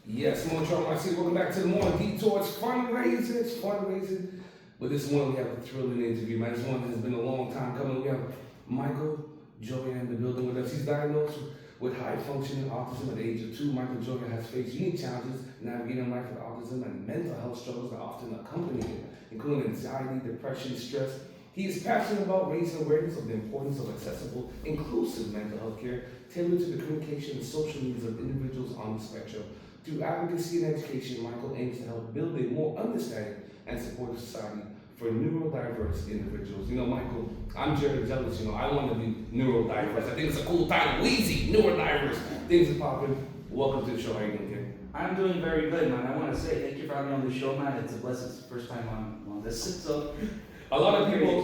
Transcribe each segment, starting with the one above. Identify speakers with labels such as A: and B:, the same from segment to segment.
A: Yes, Montreal, I see. Welcome back to the Morning Detour. It's fundraising. But this morning we have a thrilling interview, man. This one has been a long time coming. We have Michael Joya in the building with us. He's diagnosed with high functioning autism at the age of 2. Michael Joya has faced unique challenges navigating life with autism and mental health struggles that often accompany it, including anxiety, depression, stress. He is passionate about raising awareness of the importance of accessible, inclusive mental health care tailored to the communication and social needs of individuals on the spectrum. Through advocacy and education, Michael aims to help build a more understanding and supportive society for neurodiverse individuals. You know, Michael, I'm very jealous. You know, I want to be neurodiverse. I think it's a cool title. Wheezy, neurodiverse. Things are popping. Welcome to the show. How you doing, Ken?
B: I'm doing very good, man. I want to say thank you for having me on the show, man. It's a blessing. It's the first time on this. So
A: A lot of people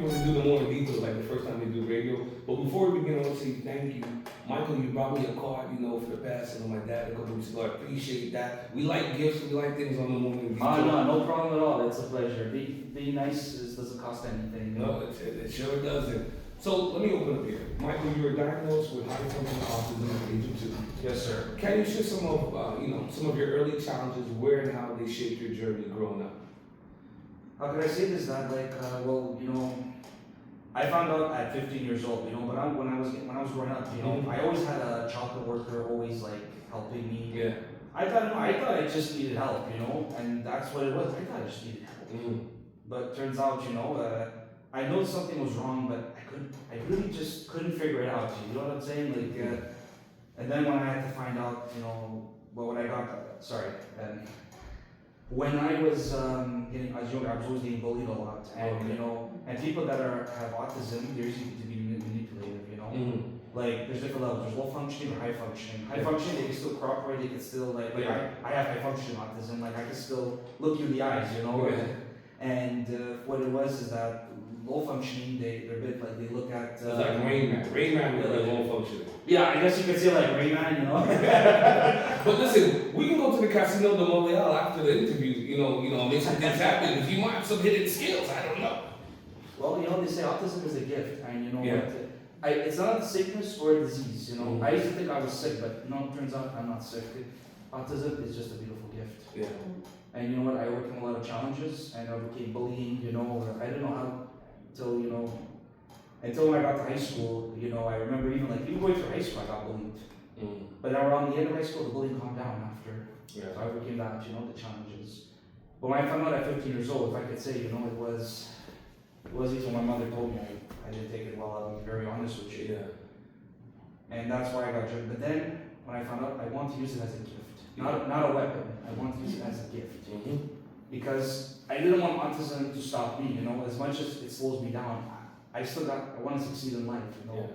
A: who do the morning details like the first time they do radio. But before we begin, I want to say thank you, Michael. You brought me a card, you know, for the passing of my dad a couple weeks ago. I appreciate that. We like gifts. We like things on the morning detail.
B: No problem at all. It's a pleasure. Being nice doesn't cost anything.
A: No, it sure doesn't. So let me open up here. Michael, you were diagnosed with high functioning autism at the age of 2.
B: Yes, sir.
A: Can you share some of your early challenges, where and how they shaped your journey growing up?
B: How could I say this? That I found out at 15 years old. But when I was growing up, I always had a childcare worker always like helping me.
A: Yeah.
B: I thought I just needed help, and that's what it was. I thought I just needed help. But turns out, I know something was wrong, but I really just couldn't figure it out. You know what I'm saying? And then when I had to find out, when I was getting, as younger, I was always getting bullied a lot, and and people that have autism, they're easy to be manipulative. Like there's different levels. There's low functioning or high functioning. High functioning, they can still cooperate. They can still I have high functioning autism. Like I can still look you in the eyes. And what it was is that low functioning, they're a bit like they look at.
A: It's like Rain Man. Rain Man was like low functioning.
B: Yeah, I guess you could say like Rain Man,
A: But listen, we can go to the Casino de Montreal after the interview. Make some things happen. If you might have some hidden skills, I don't know.
B: Well, they say autism is a gift, and
A: Yeah.
B: it's not a sickness or a disease. I used to think I was sick, but no, it turns out I'm not sick. Autism is just a beautiful gift.
A: Yeah.
B: And you know what? I overcame a lot of challenges, and I overcame bullying. I didn't know how until when I got to high school. I remember even going through high school, I got bullied. But around the end of high school, the bullying calmed down after.
A: Yeah.
B: So I overcame that. The challenges. But when I found out at 15 years old, if I could say, it was even my mother told me. I didn't take it well. I'll be very honest with you.
A: Yeah.
B: And that's why I got driven. But then when I found out, I want to use it as a gift, not a weapon. I want to use it as a gift. Because I didn't want autism to stop me, as much as it slows me down, I want to succeed in life,
A: Yeah.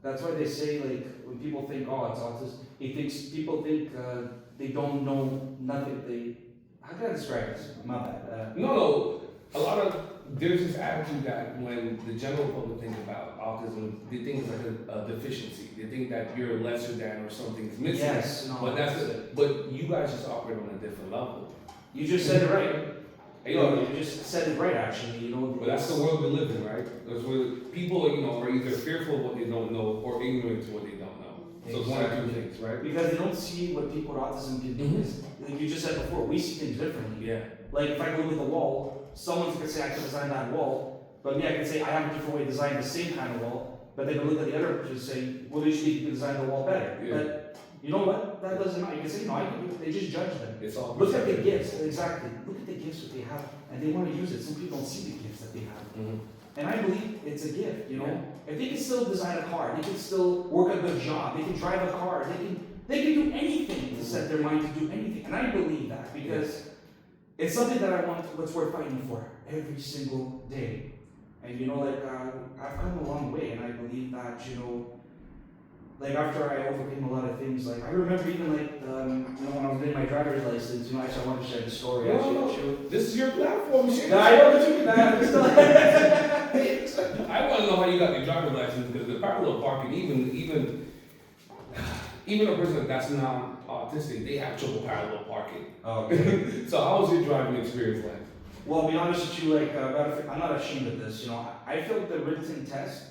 B: That's why they say, when people think, oh, it's autism, people think they don't know nothing, how can I describe this? My bad.
A: No, there's this attitude that when the general public think about autism, they think it's like a deficiency. They think that you're lesser than or something's missing.
B: Yes, no.
A: But you guys just operate on a different level.
B: You just said it right. You just said it right, actually.
A: But that's the world we live in, right? That's where people, are either fearful of what they don't know or ignorant to what they don't know. So it's one of two things, right?
B: Because they don't see what people with autism can do. Like you just said before, we see things differently.
A: Yeah.
B: Like if I go look at the wall, someone could say I could design that wall, but me I could say I have a different way to design the same kind of wall. But they can look at the other person and say, well, usually you can design the wall better.
A: Yeah.
B: But you know what? That doesn't matter. You can say, no, I can do it. They just judge them.
A: It's all
B: Look at the gifts, exactly. Look at the gifts that they have, and they want to use it. Some people don't see the gifts that they have. And I believe it's a gift, If they can still design a car, they can still work a good job, they can drive a car, they can do anything to set their mind to do anything. And I believe that because it's something that I want, what's worth fighting for every single day. And I've come a long way, and I believe that, after I overcame a lot of things, I remember even when I was getting my driver's license, actually I want to share the story.
A: This is your platform, shit.
B: No, I know that you can.
A: I want to know how you got your driver's license because the parallel parking, even a person that's not autistic, they have trouble parallel parking.
B: Okay.
A: So how was your driving experience like?
B: Well, to be honest with you, I'm not ashamed of this. I failed the written test,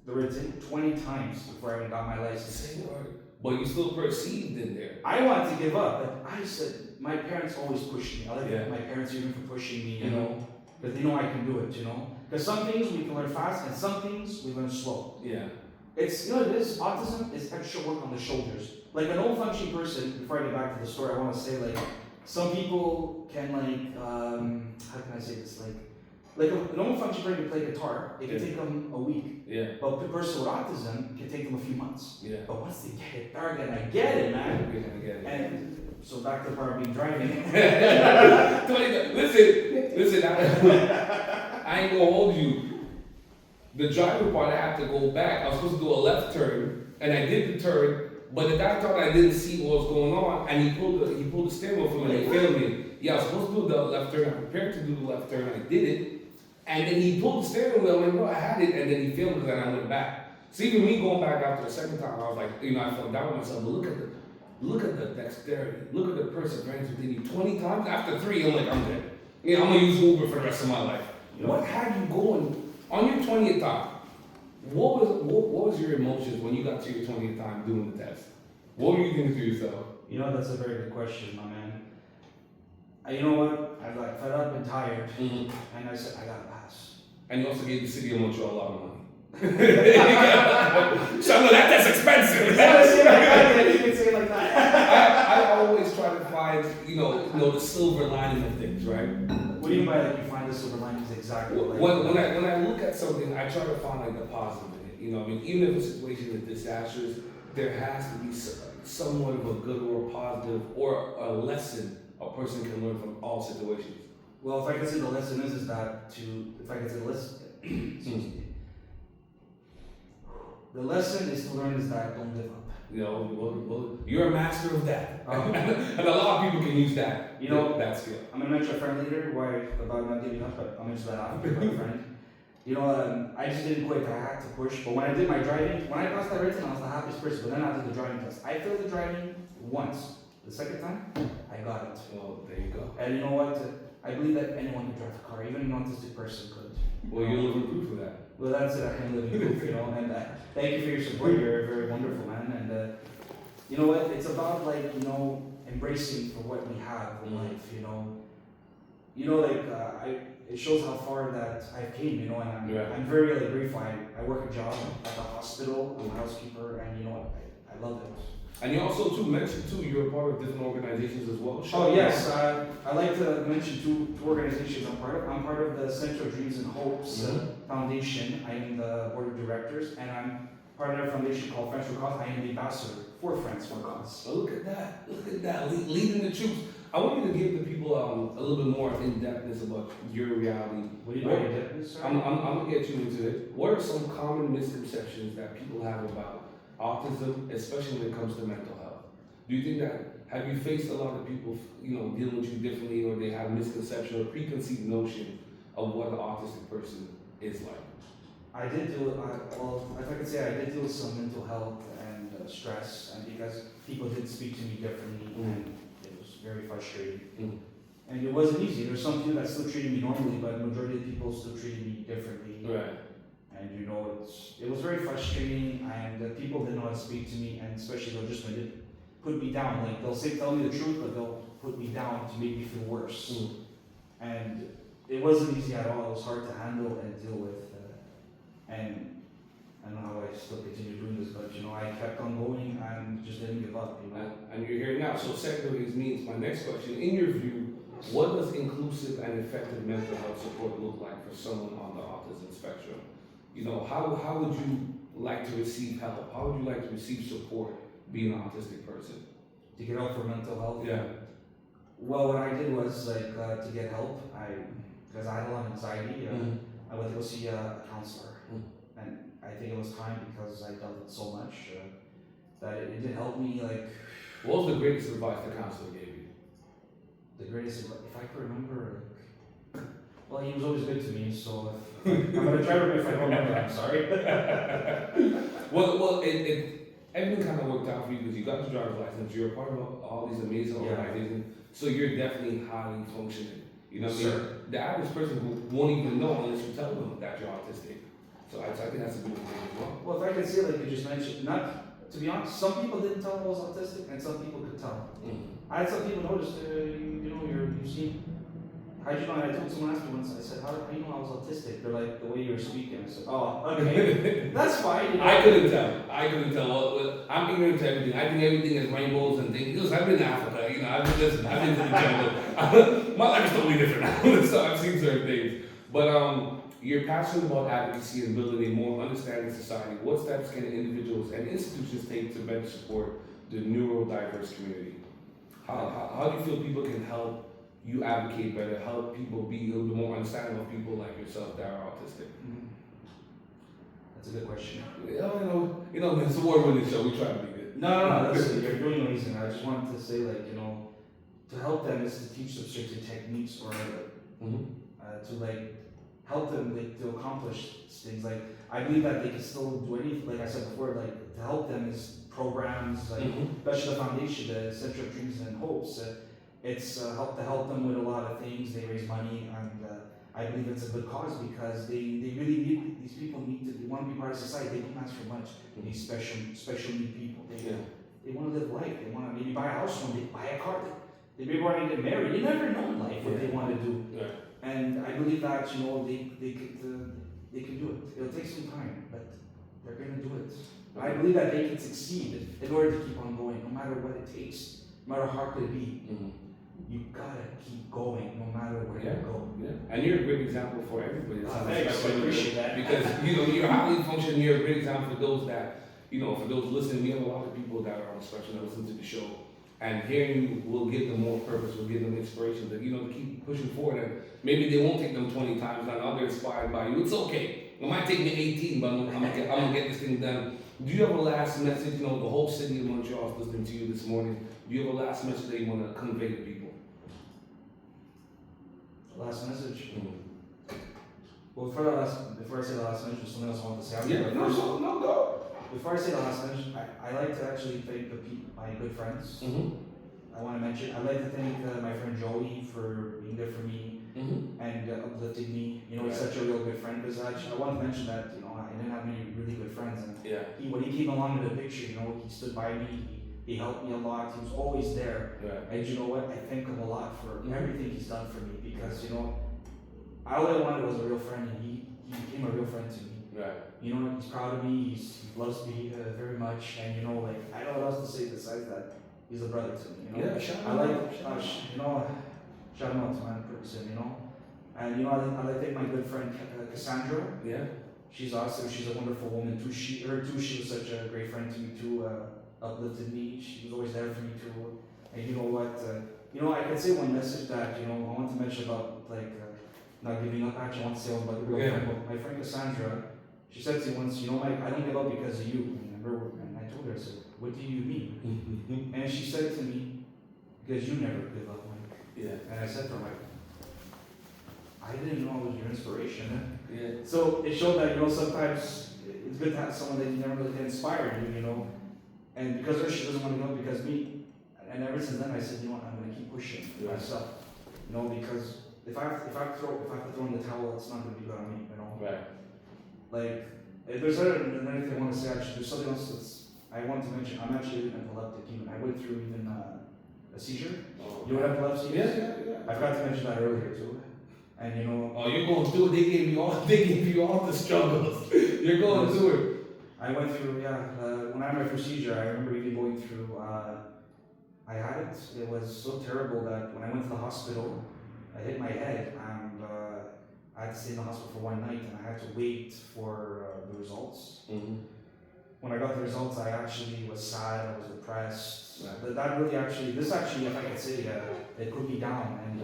B: 20 times before I even got my license.
A: Say word. but you still perceived in there.
B: I wanted to give up, but I said, my parents always pushed me. I like
A: Yeah.
B: my parents even for pushing me, you
A: Mhm.
B: know, because they know I can do it, you know. Because some things we can learn fast, and some things we learn slow.
A: Yeah.
B: It's, you know, it is, autism is extra work on the shoulders. Like an old functioning person, before I get back to the story, I want to say, like, some people can, like, how can I say this? Like an old functioning person can play guitar, it can
A: Yeah.
B: take them a week.
A: Yeah.
B: But a person with autism can take them a few months.
A: Yeah.
B: But once they get it, they're gonna get it, man.
A: We're gonna get it.
B: And so back to the part of being driving.
A: listen, I ain't gonna hold you. The driver part, I have to go back. I was supposed to do a left turn, and I did the turn, but the guy thought I didn't see what was going on, and he pulled the steering wheel from me and he failed me. Yeah, I was supposed to do the left turn. I prepared to do the left turn. I did it, and then he pulled the steering wheel. I'm like, bro, I had it, and then he failed me, and I went back. So even me going back after the second time, I was like, you know, I felt down with myself. But look at the dexterity. Look at the perseverance within you. 20 times after 3, I'm like, I'm dead. Yeah, I'm gonna use Uber for the rest of my life. What had you going on your 20th time? What was your emotions when you got to your 20th time doing the test? What were you thinking to yourself?
B: You know, that's a very good question, my man. You know what? I got fed up and tired,
A: Mm-hmm.
B: and I said, I gotta pass.
A: And you also gave the city of Montreal a lot of money. So no, that's expensive.
B: You can say it like that.
A: I always try to find, you know the silver lining of things, right?
B: What do you mean by like you find the silver linings exactly? Like,
A: When I look at something, I try to find like the positive in it. You know, I mean, even if a situation is disastrous, there has to be somewhat of a good or a positive or a lesson a person can learn from all situations.
B: well, if I could say the lesson is that if I could say the lesson, excuse me. The lesson is to learn is that don't give up.
A: You know, well, you're a master of that,
B: Um,
A: and a lot of people can use that.
B: You know,
A: that skill.
B: I'm gonna mention a friend later about not giving up, but I'll mention that after my friend. You know, I just didn't quit. I had to push. But when I did my driving, when I passed that written, I was the happiest person. But then I did the driving test. I failed the driving once. The second time, I got it.
A: Well, there you go.
B: And you know what? I believe that anyone can drive a car, even an autistic person could.
A: Well, you're living proof of that.
B: Well, that's it. I can live in proof, you know. And thank you for your support. You're very wonderful, man. And you know what? It's about like embracing for what we have in life. It shows how far that I came. You know, and
A: Yeah.
B: I'm very like grateful. I work a job at the hospital. I'm a housekeeper, and you know what? I love it.
A: And you also mentioned you're a part of different organizations as well.
B: Oh yes, I like to mention two organizations I'm part of. I'm part of the Center of Dreams and Hopes Foundation. I am the board of directors, and I'm part of a foundation called Friends for Cause. I am the ambassador for Friends for Cause.
A: So look at that, leading the troops. I want you to give the people a little bit more in-depthness about your reality.
B: What do you know? Sir?
A: I'm gonna get you into it. What are some common misconceptions that people have about autism, especially when it comes to mental health? Do you think that, have you faced a lot of people, dealing with you differently, or they have misconception or preconceived notion of what an autistic person is like?
B: I did deal with, if I could say, I did deal with some mental health and stress, and because people did speak to me differently, and it was very frustrating. And it wasn't easy. There's some people that still treated me normally, but the majority of people still treated me differently.
A: Right.
B: And it was very frustrating, and people didn't know how to speak to me, and especially they'll just put me down. Like they'll tell me the truth, but they'll put me down to make me feel worse. And it wasn't easy at all. It was hard to handle and deal with. And I don't know how I still continue doing this, but I kept on going and just didn't give up.
A: And you're here now. So segues me into my next question. In your view, what does inclusive and effective mental health support look like for someone on the autism spectrum? How would you like to receive help? How would you like to receive support being an autistic person?
B: To get help for mental health?
A: Yeah.
B: Well, what I did was to get help, because I had a lot of anxiety, I went to go see a counselor. And I think it was time, because I dealt with so much, that it did help me,
A: What was the greatest advice the counselor gave you?
B: The greatest advice, if I could remember, well, he was always good to me, so I'm going to try to remember if I don't remember, I'm sorry.
A: Well, everything kind of worked out for you because you got your driver's license, you're a part of all these amazing organizations, so you're definitely highly functioning. You know what I mean? The average person who won't even know unless you tell them that you're autistic. So I think that's a good thing as well.
B: Well, if I could say, like you just mentioned, not to be honest, some people didn't tell I was autistic, and some people could tell. I had some people notice, you seem. How do you know? I told someone afterwards. I said, how do you know I was autistic? They're like, the way you were speaking. I said, oh, okay, that's fine. You know?
A: I couldn't tell. Well, I'm ignorant to everything. I think everything is rainbows and things. Because I've been to Africa, I've been to the jungle. My life is totally different now. So I've seen certain things. But you're passionate about advocacy and building a more understanding society. What steps can individuals and institutions take to better support the neurodiverse community? How do you feel people can help you advocate better, help people be a little bit more understanding of people like yourself that are autistic?
B: That's a good question.
A: Man, it's a award-winning show. We try to be good.
B: No, listen, you're doing amazing. I just wanted to say, to help them is to teach them certain techniques or to help them to accomplish things. I believe that they can still do anything. Like I said before, to help them is programs, especially the foundation, the Center of Dreams and Hopes. It's help them with a lot of things. They raise money, and I believe it's a good cause because they really need, these people they want to be part of society. They don't ask for much. These special need people. They want to live life. They want to maybe buy a house one day, buy a car. They maybe want to get married. You never know in life what they want to do.
A: Yeah.
B: And I believe that they can do it. It'll take some time, but they're going to do it. I believe that they can succeed in order to keep on going, no matter what it takes, no matter how hard it be. You gotta keep going, no matter where you go. Yeah.
A: And you're a great example for everybody.
B: Thanks, I appreciate that.
A: Because you're highly functioning. You're a great example for those that for those listening. We have a lot of people that are on the spectrum that listen to the show, and hearing you will give them more purpose, will give them inspiration to to keep pushing forward. And maybe they won't take them 20 times. Now they're inspired by you. It's okay. It might take me 18, but I'm gonna get this thing done. Do you have a last message? The whole city of Montreal is listening to you this morning. Do you have a last message that you want to convey to people?
B: Last message. Well, before I say the last message, there's something else I want to say.
A: Go.
B: Before I say the last message, I like to actually thank my good friends. I want to mention, I'd like to thank my friend Joey for being there for me and uplifting me. He's such a real good friend. Because actually, I want to mention that I didn't have many really good friends, and when he came along in the picture, he stood by me. He helped me a lot. He was always there. And you know what? I thank him a lot for everything he's done for me because, all I wanted was a real friend, and he became a real friend to me. He's proud of me. He loves me very much. And, I don't know what else to say besides that. He's a brother to me. Shout him out to my person, And, I like to thank my good friend Cassandra. She's awesome. She's a wonderful woman too. She was such a great friend to me too. Uplifted me. She was always there for me too. And you know what? I can say one message that I want to mention about not giving up. Actually, I want to say about my friend Cassandra. She said to me once, Mike, I don't give up because of you. And I told her, I said, what do you mean? And she said to me, because you never give up, Mike. And I said to her, I didn't know I was your inspiration. So it showed that sometimes it's good to have someone that you never really inspired you. And because her, she doesn't want to go because me. And ever since then, I said, I'm going to keep pushing myself. Because if I have to throw in the towel, it's not going to be good on me. If there's anything I want to say, actually, there's something else I want to mention. I'm actually an epileptic human. I went through even a seizure. You know what epilepsy is?
A: Yeah.
B: I forgot to mention that earlier too. And
A: you're going through it. They gave you all the struggles. You're going through it.
B: I went through, when I had my procedure, I remember even going through, I had it. It was so terrible that when I went to the hospital, I hit my head and I had to stay in the hospital for one night and I had to wait for the results. When I got the results, I actually was sad, I was depressed. That really if I could say, it put me down. And,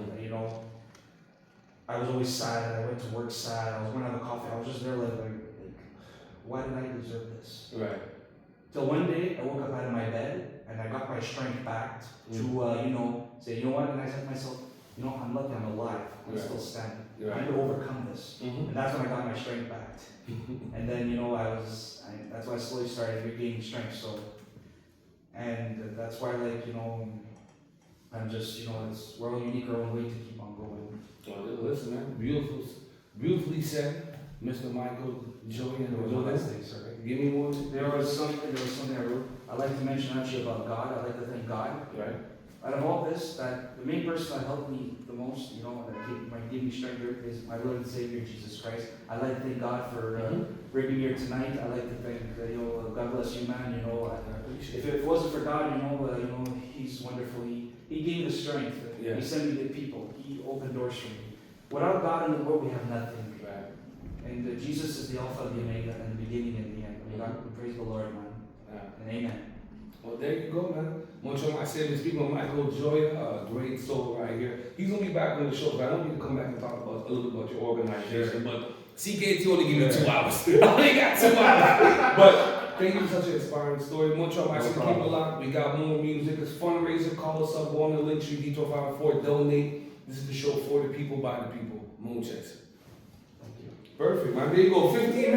B: I was always sad. I went to work sad. I was going to have a coffee. I was just there why did I deserve this? Till one day, I woke up out of my bed and I got my strength back to, say, you know what? And I said to myself, I'm lucky I'm alive. I'm still standing. I need to overcome this. And that's when I got my strength back. And then, that's why I slowly started regaining strength. So, and that's why, I'm just, we're all unique our own way to keep on going.
A: Well, listen, man, beautifully said. Mr. Michael, Joey, and
B: There was one last thing, sorry.
A: Give me one.
B: There was something I wrote. I like to mention actually about God. I like to thank God.
A: Right.
B: Out of all this, that the main person that helped me the most, you know, that might give me strength is my Lord and Savior Jesus Christ. I like to thank God for bringing me here tonight. I like to thank God bless you, man. You know, if it wasn't for God, you know, He's wonderful. He gave me the strength.
A: Yeah.
B: He sent me the people. He opened doors for me. Without God in the world, we have nothing.
A: Right.
B: And Jesus is the Alpha, the Omega, and the beginning and the end. God, praise the Lord, man. And amen.
A: Well, there you go, man. Mucho I said, speaking of Michael Joya, a great soul right here. He's gonna be back on the show, but I don't need to come back and talk about a little bit about your organization. But CKT only give you 2 hours. I only got 2 hours. But thank you for such an inspiring story. Mucho I said, keep it locked. We got more music. It's fundraiser. Call us up. Go on the link tree, D1254. Donate. This is the show for the people, by the people. Moon Chase.
B: Thank you.
A: Perfect, man. There you go. 15 minutes.